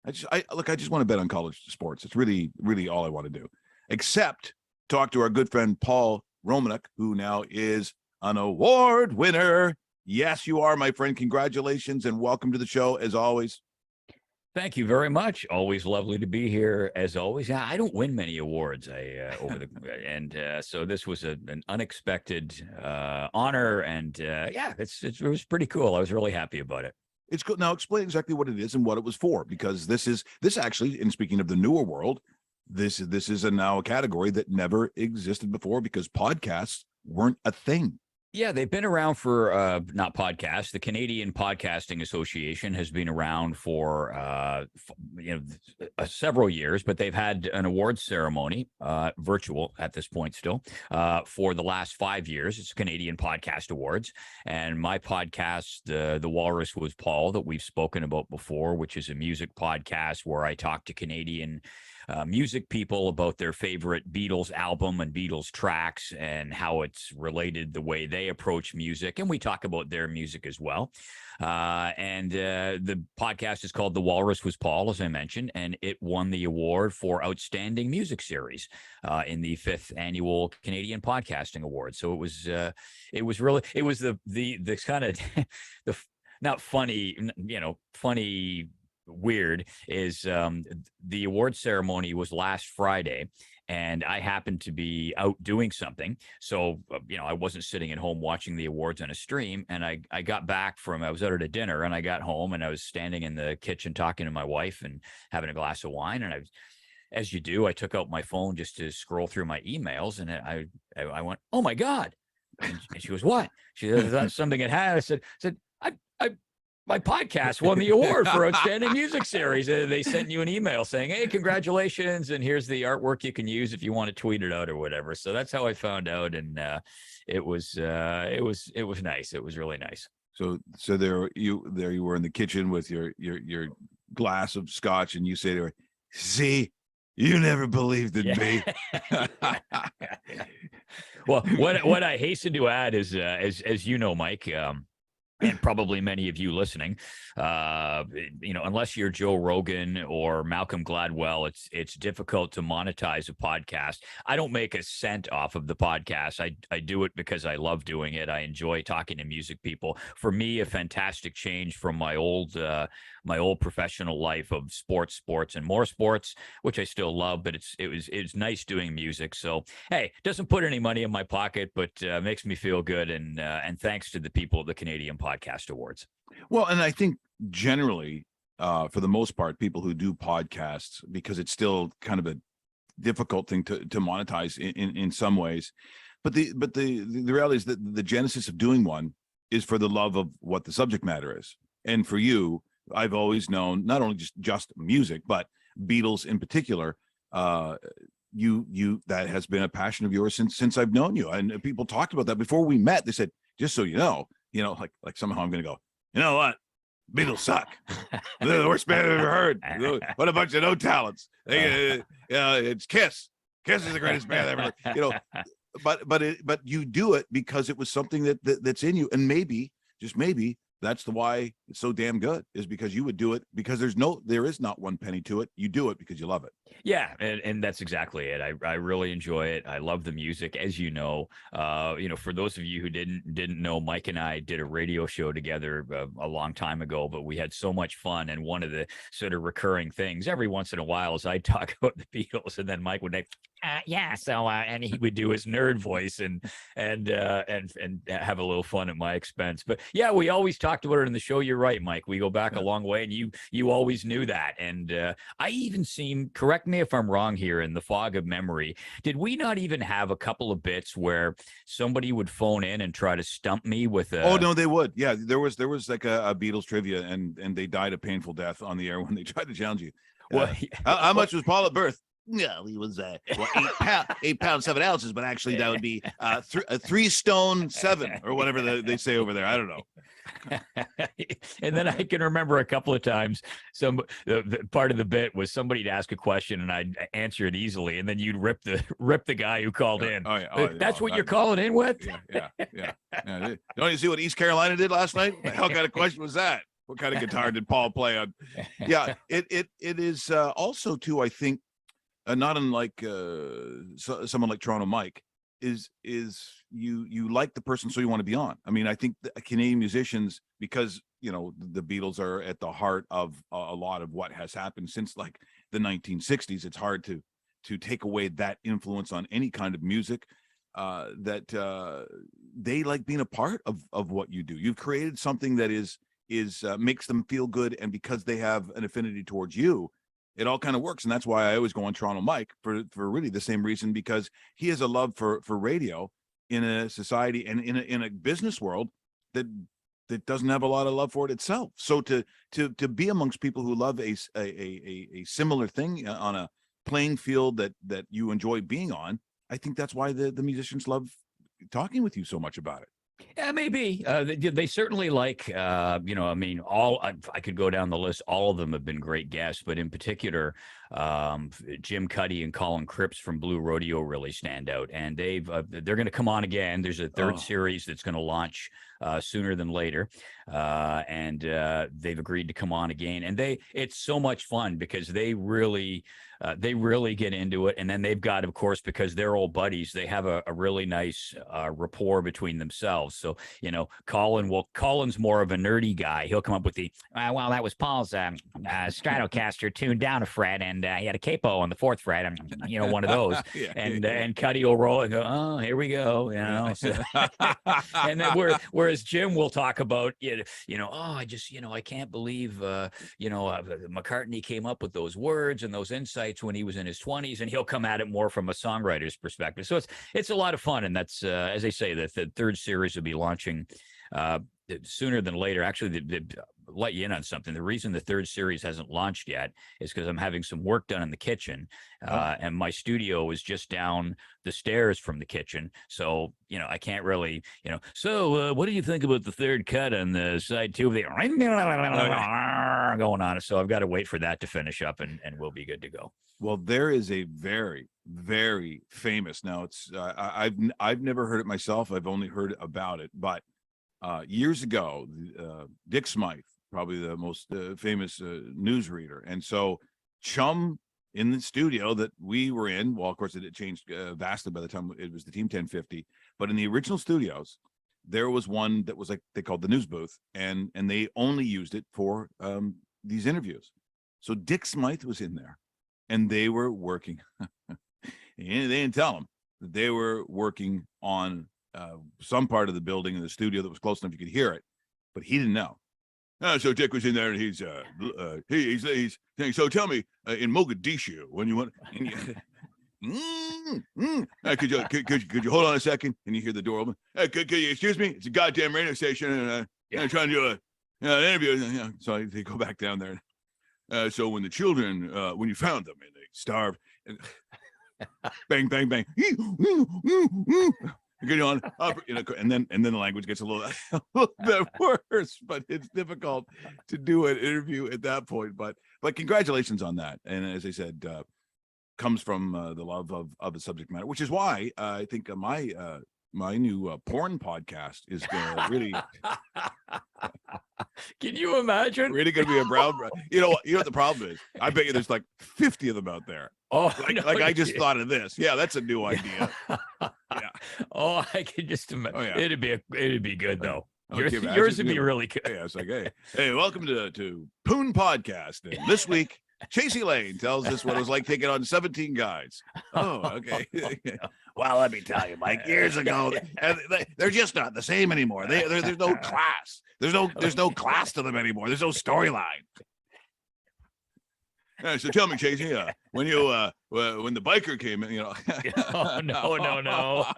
I just want to bet on college sports. It's really, really all I want to do, except talk to our good friend Paul Romanuk, who now is an award winner. Yes, you are, my friend. Congratulations and welcome to the show, as always. Thank you very much. Always lovely to be here, as always. Yeah, I don't win many awards. So this was an unexpected honor, and it was pretty cool. I was really happy about it. It's good. Now explain exactly what it is and what it was for, because this actually, in speaking of the newer world, this is now a category that never existed before because podcasts weren't a thing. Yeah, they've been around for not podcasts. The Canadian Podcasting Association has been around for several years, but they've had an awards ceremony, virtual at this point still, for the last 5 years. It's Canadian Podcast Awards, and my podcast, the Walrus was Paul, that we've spoken about before, which is a music podcast where I talk to Canadian music people about their favorite Beatles album and Beatles tracks and how it's related the way they approach music. And we talk about their music as well. The podcast is called The Walrus Was Paul, as I mentioned, and it won the award for Outstanding Music Series in the 5th Annual Canadian Podcasting Awards. So it was the kind of the not funny, funny, weird is the award ceremony was last Friday, and I happened to be out doing something, so I wasn't sitting at home watching the awards on a stream. And I got back I was out at a dinner, and I got home, and I was standing in the kitchen talking to my wife and having a glass of wine, and as you do, I took out my phone just to scroll through my emails, and I went, "Oh my God!" And she goes, "What?" She said, "That's something it had." I said, my podcast won the award for Outstanding Music Series. They sent you an email saying, "Hey, congratulations, and here's the artwork you can use if you want to tweet it out or whatever." So that's how I found out, and it was nice. It was really nice. So there you were in the kitchen with your glass of scotch, and you say to her, "See, you never believed in me." Well, what I hasten to add is, as you know, Mike, and probably many of you listening, unless you're Joe Rogan or Malcolm Gladwell, it's difficult to monetize a podcast. I don't make a cent off of the podcast. I do it because I love doing it. I enjoy talking to music people. For me, a fantastic change from my old professional life of sports and more sports, which I still love, but it's nice doing music. So, hey, it doesn't put any money in my pocket, but makes me feel good. And thanks to the people at the Canadian Podcast Awards. Well, and I think generally, for the most part, people who do podcasts, because it's still kind of a difficult thing to monetize in some ways, but the reality is that the genesis of doing one is for the love of what the subject matter is. And for you, I've always known not only just music, but Beatles in particular. You that has been a passion of yours since I've known you. And people talked about that before we met. They said, just so you know, like somehow I'm going to go, you know what? Beatles suck. They're the worst band I've ever heard. What a bunch of no talents. It's Kiss. Kiss is the greatest band I've ever heard. But you do it because it was something that's in you, and maybe, just maybe, that's why it's so damn good, is because you would do it because there is not one penny to it. You do it because you love it. Yeah, and that's exactly it. I really enjoy it. I love the music, as you know. For those of you who didn't know, Mike and I did a radio show together a long time ago, but we had so much fun. And one of the sort of recurring things every once in a while is I talk about the Beatles, and then Mike would say, and he would do his nerd voice and have a little fun at my expense. But yeah, we always talked about it in the show. You're right, Mike. We go back a long way, and you always knew that. And I even seem, correct me if I'm wrong here, in the fog of memory, did we not even have a couple of bits where somebody would phone in and try to stump me with a... Oh no, they would. Yeah, there was like a Beatles trivia, and they died a painful death on the air when they tried to challenge you. Well, how much was Paul at birth? No, he was 8 pounds 7 ounces, but actually that would be 3 stone 7 or whatever they say over there. I don't know. And then I can remember a couple of times the part of the bit was somebody'd ask a question and I'd answer it easily, and then you'd rip the guy who called in. That's what you're calling in with? Yeah. Don't you see what East Carolina did last night? What the hell kind of question was that? what kind of guitar did Paul play on? Yeah, it is also too, I think, not unlike someone like Toronto Mike, is you like the person, so you want to be on. I mean, I think the Canadian musicians, because the Beatles are at the heart of a lot of what has happened since like the 1960s. It's hard to take away that influence on any kind of music. That they like being a part of what you do. You've created something that is makes them feel good, and because they have an affinity towards you, it all kind of works. And that's why I always go on Toronto Mike for really the same reason, because he has a love for radio in a society and in a business world that doesn't have a lot of love for it itself. So to be amongst people who love a similar thing on a playing field that you enjoy being on, I think that's why the musicians love talking with you so much about it. Yeah, maybe. They certainly like, I mean, I could go down the list. All of them have been great guests, but in particular, Jim Cuddy and Colin Cripps from Blue Rodeo really stand out. And they're going to come on again. There's a third series that's going to launch sooner than later. And they've agreed to come on again. And it's so much fun because they really get into it. And then they've got, of course, because they're old buddies, they have a really nice rapport between themselves. So, Colin's more of a nerdy guy. He'll come up with well, that was Paul's Stratocaster tuned down a fret, and he had a capo on the fourth fret, one of those. And Cuddy will roll and go, oh, here we go, So, and then whereas Jim will talk about, I can't believe, McCartney came up with those words and those insights when he was in his 20s, and he'll come at it more from a songwriter's perspective. So it's a lot of fun. And that's, as I say, the third series will be launching sooner than later. Actually, they let you in on something. The reason the third series hasn't launched yet is because I'm having some work done in the kitchen, and my studio is just down the stairs from the kitchen. So, I can't really, so what do you think about the third cut on the side two of the going on? So I've got to wait for that to finish up, and we'll be good to go. Well, there is a very, very famous, now it's, I've never heard it myself. I've only heard about it, but years ago, Dick Smythe, probably the most famous newsreader. And so Chum in the studio that we were in, well, of course it changed vastly by the time it was the Team 1050, but in the original studios, there was one that was like, they called the news booth, and they only used it for these interviews. So Dick Smythe was in there, and they were working. They didn't tell him that they were working on some part of the building in the studio that was close enough you could hear it, but he didn't know. So Dick was in there, and he's saying, so tell me, in Mogadishu, when you want, could you hold on a second? And you hear the door open. Could you excuse me? It's a goddamn radio station, and I'm trying to do an interview. So they go back down there. So when the children, when you found them and they starved, and bang, bang, bang, get on up, and then the language gets a little bit worse, but it's difficult to do an interview at that point. But congratulations on that. And as I said, comes from the love of the subject matter, which is why I think my new porn podcast is really. Can you imagine? Really going to be a brown. You know what the problem is? I bet you there's like 50 of them out there. Oh, I just thought of this. Yeah, that's a new idea. Yeah. Oh, I can just imagine. Oh, yeah. It'd be good though. Okay, yours would be really good. Yeah, it's like, hey, welcome to Poon Podcast. And this week, Chasey Lane tells us what it was like taking on 17 guys. Oh, okay. Well, let me tell you, Mike, years ago, they're just not the same anymore. There's no class. There's no class to them anymore. There's no storyline. So tell me, Chasey, when the biker came in, Oh, no.